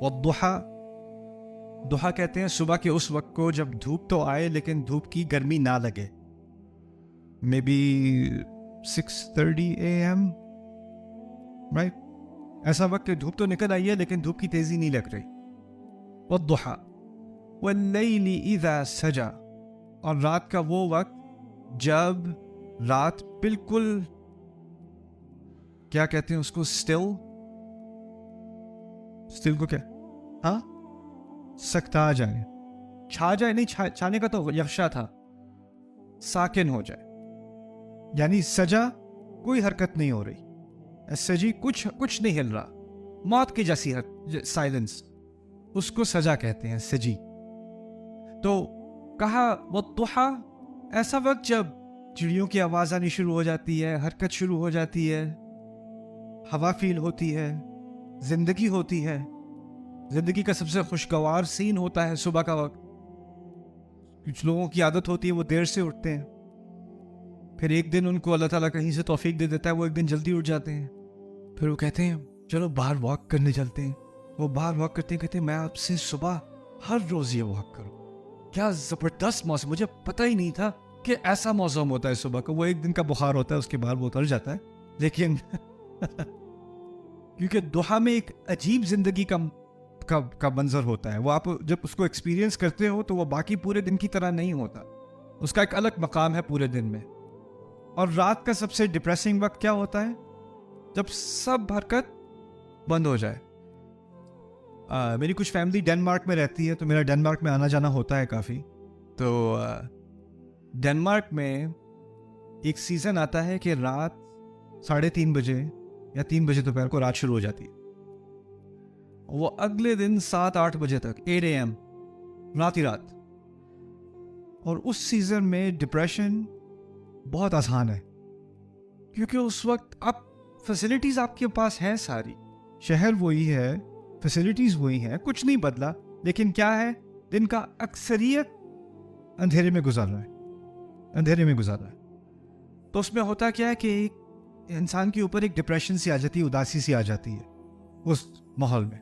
والضحا، ضحا کہتے ہیں صبح کے اس وقت کو جب دھوپ تو آئے لیکن دھوپ کی گرمی نہ لگے. Maybe 6:30 AM، right? ایسا وقت کہ دھوپ تو نکل آئی ہے لیکن دھوپ کی تیزی نہیں لگ رہی. والضحا واللیل اذا سجا، اور رات کا وہ وقت جب رات بالکل کیا کہتے ہیں اس کو، اسٹل کو کیا، ہاں سکتا جائے، چھا جائے، نہیں چھانے کا تو یغشا تھا، ساکن ہو جائے. یعنی سجا کوئی حرکت نہیں ہو رہی، سجی کچھ نہیں ہل رہا، موت کی جیسی سائلنس، اس کو سجا کہتے ہیں، سجی. تو کہا والضحا، ایسا وقت جب چڑیوں کی آواز آنی شروع ہو جاتی ہے، حرکت شروع ہو جاتی ہے، ہوا فیل ہوتی ہے، زندگی ہوتی ہے. زندگی کا سب سے خوشگوار سین ہوتا ہے صبح کا وقت. کچھ لوگوں کی عادت ہوتی ہے وہ دیر سے اٹھتے ہیں، پھر ایک دن ان کو اللہ تعالیٰ کہیں سے توفیق دے دیتا ہے، وہ ایک دن جلدی اٹھ جاتے ہیں، پھر وہ کہتے ہیں چلو باہر واک کرنے چلتے ہیں. وہ باہر واک کرتے ہیں، کہتے ہیں میں آپ سے صبح ہر روز یہ واک کروں. کیا زبردست موسم، مجھے پتہ ہی نہیں تھا کہ ایسا موسم ہوتا ہے صبح کا. وہ ایک دن کا بخار ہوتا ہے، اس کے بعد وہ اتر جاتا ہے، لیکن کیونکہ ضحا میں ایک عجیب زندگی کا منظر ہوتا ہے. وہ آپ جب اس کو ایکسپیرینس کرتے ہو تو وہ باقی پورے دن کی طرح نہیں ہوتا، اس کا ایک الگ مقام ہے پورے دن میں. اور رات کا سب سے ڈپریسنگ وقت کیا ہوتا ہے؟ جب سب حرکت بند ہو جائے. میری کچھ فیملی ڈنمارک میں رہتی ہے، تو میرا ڈنمارک میں آنا جانا ہوتا ہے کافی. تو ڈنمارک میں ایک سیزن آتا ہے کہ رات 3:30 بجے یا 3 بجے دوپہر کو رات شروع ہو جاتی ہے. وہ اگلے دن 7-8 بجے تک 8 AM رات ہی رات. اور اس سیزن میں ڈپریشن بہت آسان ہے، کیونکہ اس وقت فیسلٹیز آپ کے پاس ہیں ساری، شہر وہی ہے، فیسلٹیز وہی ہیں، کچھ نہیں بدلا، لیکن کیا ہے، دن کا اکثریت اندھیرے میں گزر رہا ہے. تو اس میں ہوتا کیا ہے کہ ایک انسان کے اوپر ایک ڈپریشن سی آ جاتی ہے، اداسی سی آ جاتی ہے اس ماحول میں.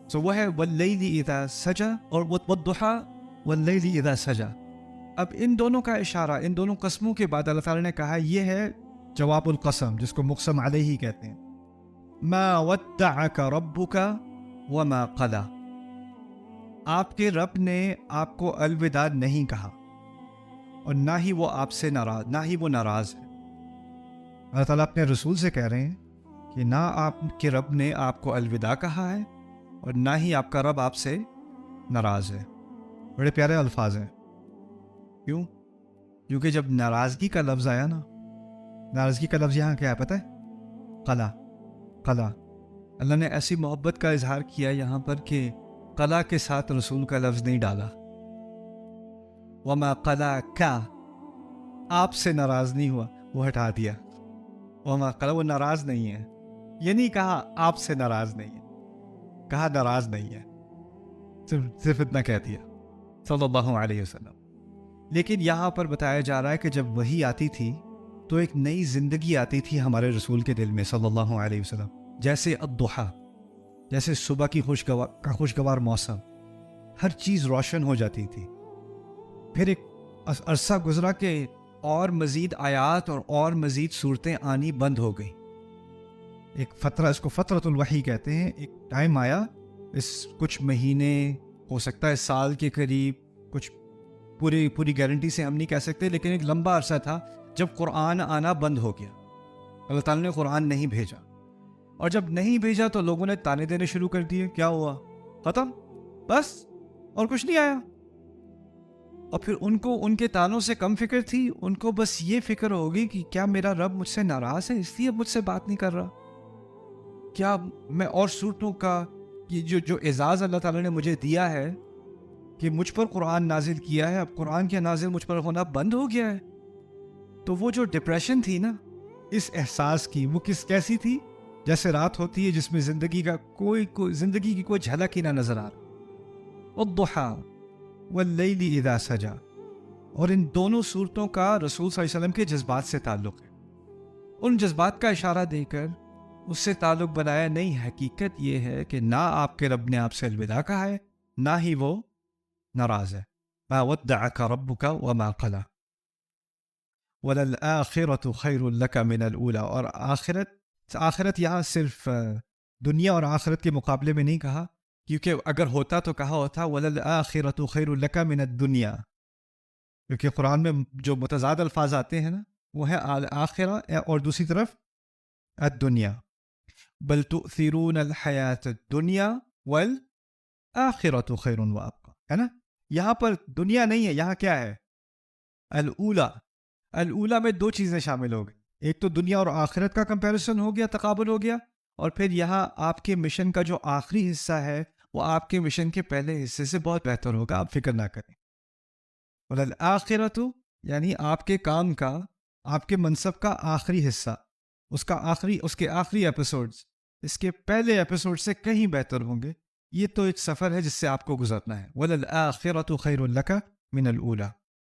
سو وہ ہے واللیل اذا سجا اور والضحا واللیل اذا سجا. اب ان دونوں کا اشارہ، ان دونوں قسموں کے بعد اللہ تعالیٰ نے کہا یہ ہے جواب القسم، جس کو مقسم علیہ کہتے ہیں. ما ودعک ربک وما قلا، آپ کے رب نے آپ کو الوداع نہیں کہا اور نہ ہی وہ آپ سے ناراض، نہ ہی وہ ناراض ہے. اللہ تعالیٰ اپنے رسول سے کہہ رہے ہیں کہ نہ آپ کے رب نے آپ کو الوداع کہا ہے اور نہ ہی آپ کا رب آپ سے ناراض ہے. بڑے پیارے الفاظ ہیں. کیوں؟ کیونکہ جب ناراضگی کا لفظ آیا نا، ناراضگی کا لفظ یہاں کیا ہے پتہ ہے؟ قلا. اللہ نے ایسی محبت کا اظہار کیا یہاں پر کہ قلا کے ساتھ رسول کا لفظ نہیں ڈالا. وما قلا کا، آپ سے ناراض نہیں ہوا، وہ ہٹا دیا. وما قلا، وہ ناراض نہیں ہے، یہ نہیں کہا آپ سے ناراض نہیں ہے، کہا ناراض نہیں ہے، صرف اتنا کہہ دیا صلی اللہ علیہ وسلم. لیکن یہاں پر بتایا جا رہا ہے کہ جب وحی آتی تھی تو ایک نئی زندگی آتی تھی ہمارے رسول کے دل میں صلی اللہ علیہ وسلم. جیسے الضحا، جیسے صبح کی خوشگوار موسم، ہر چیز روشن ہو جاتی تھی. پھر ایک عرصہ گزرا کہ اور مزید آیات اور مزید صورتیں آنی بند ہو گئیں. ایک فترہ، اس کو فترۃ الوحی کہتے ہیں. ایک ٹائم آیا، اس کچھ مہینے، ہو سکتا ہے سال کے قریب، کچھ پوری گارنٹی سے ہم نہیں کہہ سکتے، لیکن ایک لمبا عرصہ تھا جب قرآن آنا بند ہو گیا. اللہ تعالیٰ نے قرآن نہیں بھیجا، اور جب نہیں بھیجا تو لوگوں نے تانے دینے شروع کر دیے. کیا ہوا؟ ختم، بس اور کچھ نہیں آیا. اور پھر ان کے تانوں سے کم فکر تھی، ان کو بس یہ فکر ہوگی کہ کیا میرا رب مجھ سے ناراض ہے اس لیے مجھ سے بات نہیں کر رہا؟ کیا میں اور صورتوں کا یہ جو اعزاز اللہ تعالیٰ نے مجھے دیا ہے کہ مجھ پر قرآن نازل کیا ہے، اب قرآن کے نازل مجھ پر ہونا بند ہو گیا ہے؟ تو وہ جو ڈپریشن تھی نا اس احساس کی، وہ کیسی تھی؟ جیسے رات ہوتی ہے جس میں زندگی کی کوئی جھلک ہی نہ نظر آ رہا. الضحا واللیل اذا سجا. اور ان دونوں صورتوں کا رسول صلی اللہ علیہ وسلم کے جذبات سے تعلق ہے. ان جذبات کا اشارہ دے کر اس سے تعلق بنایا نہیں. حقیقت یہ ہے کہ نہ آپ کے رب نے آپ سے الوداع کہا ہے، نہ ہی وہ ناراض ہے. ما ودعک ربک وما قلی وَلَلْآخِرَةُ خَيْرٌ لَكَ مِنَ الْأُولَى. اور آخرت یہاں صرف دنیا اور آخرت کے مقابلے میں نہیں کہا، کیونکہ اگر ہوتا تو کہا ہوتا وَلَلْآخِرَةُ خَيْرٌ لَكَ مِنَ الدُّنْيَا، کیونکہ قرآن میں جو متضاد الفاظ آتے ہیں نا وہ ہے آخرہ اور دوسری طرف الدنیا. بل تؤثرون الحیات الدنیا والآخرۃ خیر وابقی، ہے نا. یہاں پر دنیا نہیں ہے، یہاں کیا ہے؟ الاولا. الاولا میں دو چیزیں شامل ہو گئی، ایک تو دنیا اور آخرت کا کمپیریزن ہو گیا، تقابل ہو گیا، اور پھر یہاں آپ کے مشن کا جو آخری حصہ ہے وہ آپ کے مشن کے پہلے حصے سے بہت بہتر ہوگا، آپ فکر نہ کریں. والآخرۃ یعنی آپ کے کام کا، آپ کے منصب کا آخری حصہ، اس کے آخری ایپیسوڈز اس کے پہلے ایپیسوڈ سے کہیں بہتر ہوں گے. یہ تو ایک سفر ہے جس سے آپ کو گزرنا ہے. وَلَلْآخِرَةُ خَيْرٌ لَكَ مِنَ الْأُولَى.